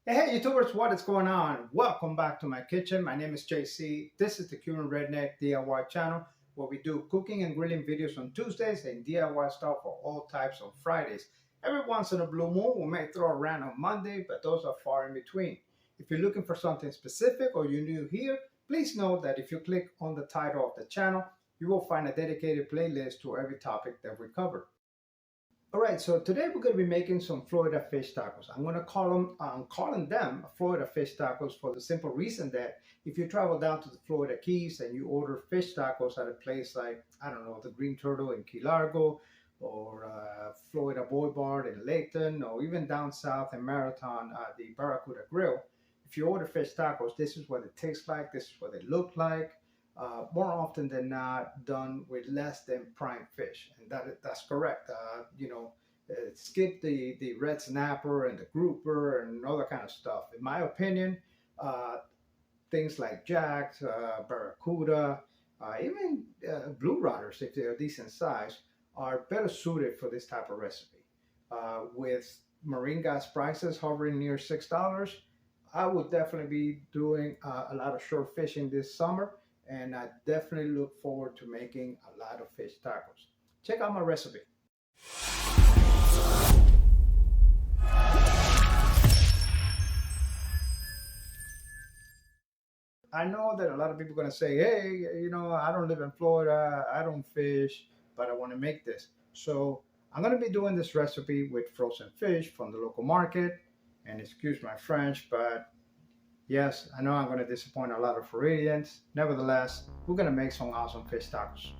Hey YouTubers, what is going on? Welcome back to my kitchen. My name is JC. This is the Cuban Redneck DIY channel where we do cooking and grilling videos on Tuesdays and DIY stuff for all types on Fridays. Every once in a blue moon, we may throw a random Monday, but those are far in between. If you're looking for something specific or you're new here, please know that if you click on the title of the channel, you will find a dedicated playlist to every topic that we cover. All right, so today we're going to be making some Florida fish tacos. I'm calling them Florida fish tacos for the simple reason that if you travel down to the Florida Keys and you order fish tacos at a place like, I don't know, the Green Turtle in Key Largo or Florida Boulevard in Layton or even down south in Marathon, the Barracuda Grill, if you order fish tacos, this is what it tastes like, this is what they look like. More often than not done with less than prime fish, and that's correct. Skip the red snapper and the grouper and all that kind of stuff. In my opinion, uh, things like jacks, barracuda, even blue rotters, if they're decent size, are better suited for this type of recipe. With marine gas prices hovering near $6, I would definitely be doing a lot of short fishing this summer, and I definitely look forward to making a lot of fish tacos. Check out my recipe. I know that a lot of people are going to say, hey, I don't live in Florida, I don't fish, but I want to make this. So I'm going to be doing this recipe with frozen fish from the local market. And excuse my French, but yes, I know I'm going to disappoint a lot of Floridians. Nevertheless, we're going to make some awesome fish tacos.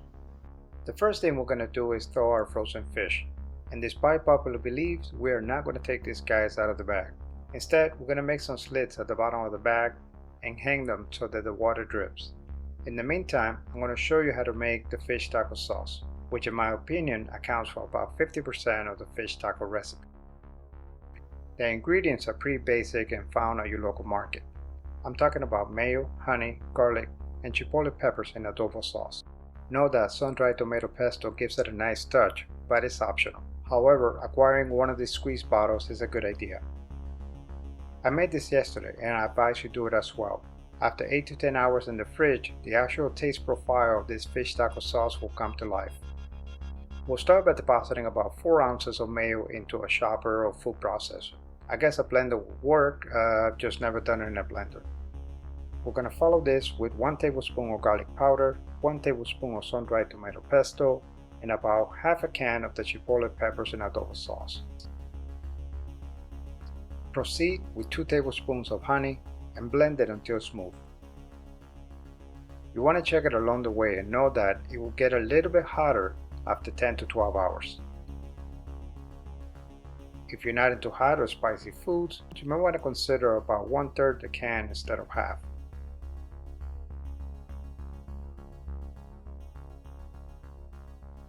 The first thing we're going to do is throw our frozen fish. And despite popular beliefs, we are not going to take these guys out of the bag. Instead, we're going to make some slits at the bottom of the bag and hang them so that the water drips. In the meantime, I'm going to show you how to make the fish taco sauce, which in my opinion accounts for about 50% of the fish taco recipe. The ingredients are pretty basic and found at your local market. I'm talking about mayo, honey, garlic, and chipotle peppers in adobo sauce. Know that sun-dried tomato pesto gives it a nice touch, but it's optional. However, acquiring one of these squeeze bottles is a good idea. I made this yesterday and I advise you do it as well. After 8 to 10 hours in the fridge, the actual taste profile of this fish taco sauce will come to life. We'll start by depositing about 4 ounces of mayo into a chopper or food processor. I guess a blender will work, I've just never done it in a blender. We're going to follow this with 1 tablespoon of garlic powder, 1 tablespoon of sun-dried tomato pesto, and about half a can of the chipotle peppers in adobo sauce. Proceed with 2 tablespoons of honey and blend it until smooth. You want to check it along the way and know that it will get a little bit hotter after 10 to 12 hours. If you're not into hot or spicy foods, you may want to consider about 1/3 the can instead of half.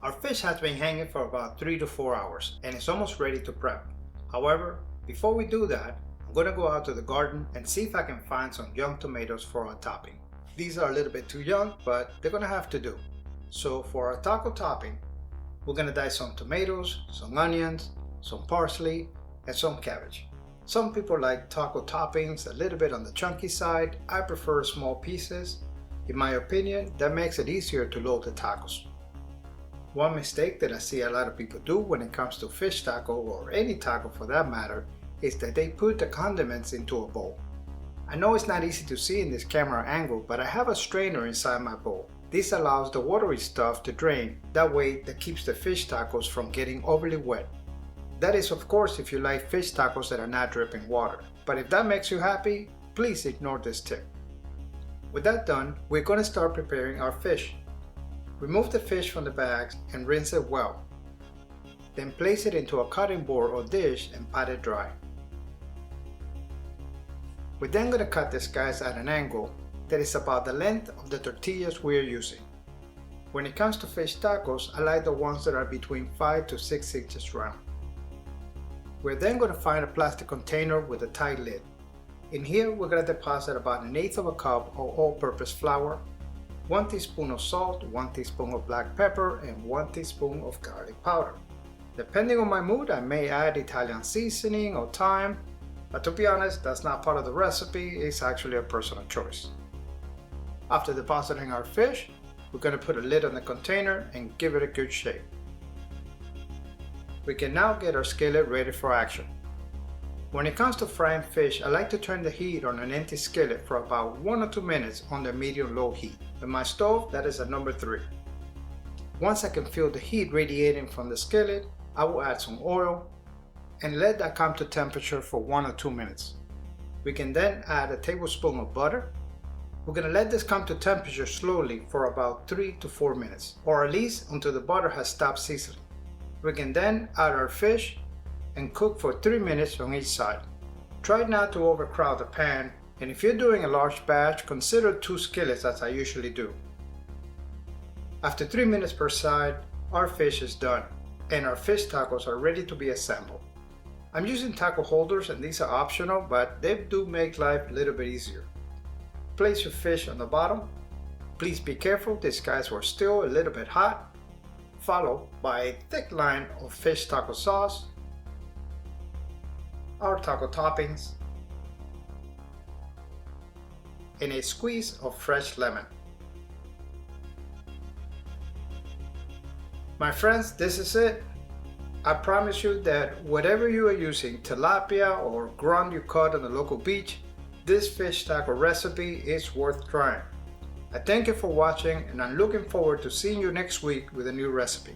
Our fish has been hanging for about 3 to 4 hours and it's almost ready to prep. However, before we do that, I'm going to go out to the garden and see if I can find some young tomatoes for our topping. These are a little bit too young, but they're going to have to do. So for our taco topping, we're going to dice some tomatoes, some onions, some parsley, and some cabbage. Some people like taco toppings a little bit on the chunky side. I prefer small pieces. In my opinion, that makes it easier to load the tacos. One mistake that I see a lot of people do when it comes to fish taco, or any taco for that matter, is that they put the condiments into a bowl. I know it's not easy to see in this camera angle, but I have a strainer inside my bowl. This allows the watery stuff to drain, that way that keeps the fish tacos from getting overly wet. That is of course if you like fish tacos that are not dripping water, but if that makes you happy, please ignore this tip. With that done, we're going to start preparing our fish. Remove the fish from the bags and rinse it well. Then place it into a cutting board or dish and pat it dry. We're then going to cut these guys at an angle that is about the length of the tortillas we are using. When it comes to fish tacos, I like the ones that are between 5 to 6 inches round. We're then going to find a plastic container with a tight lid. In here we're going to deposit about 1/8 cup of all-purpose flour, 1 teaspoon of salt, 1 teaspoon of black pepper, and 1 teaspoon of garlic powder. Depending on my mood, I may add Italian seasoning or thyme, But to be honest, that's not part of the recipe, it's actually a personal choice. After depositing our fish, we're going to put a lid on the container and give it a good shake. We can now get our skillet ready for action. When it comes to frying fish, I like to turn the heat on an empty skillet for about 1 or 2 minutes on the medium-low heat. In my stove, that is at number 3. Once I can feel the heat radiating from the skillet, I will add some oil and let that come to temperature for 1 or 2 minutes. We can then add a tablespoon of butter. We're going to let this come to temperature slowly for about 3 to 4 minutes, or at least until the butter has stopped sizzling. We can then add our fish and cook for 3 minutes on each side. Try not to overcrowd the pan, and if you're doing a large batch, consider 2 skillets as I usually do. After 3 minutes per side, our fish is done, and our fish tacos are ready to be assembled. I'm using taco holders and these are optional, but they do make life a little bit easier. Place your fish on the bottom. Please be careful, these guys were still a little bit hot. Followed by a thick line of fish taco sauce, our taco toppings, and a squeeze of fresh lemon. My friends, this is it. I promise you that whatever you are using, tilapia or ground you caught on the local beach, this fish taco recipe is worth trying. I thank you for watching and I'm looking forward to seeing you next week with a new recipe.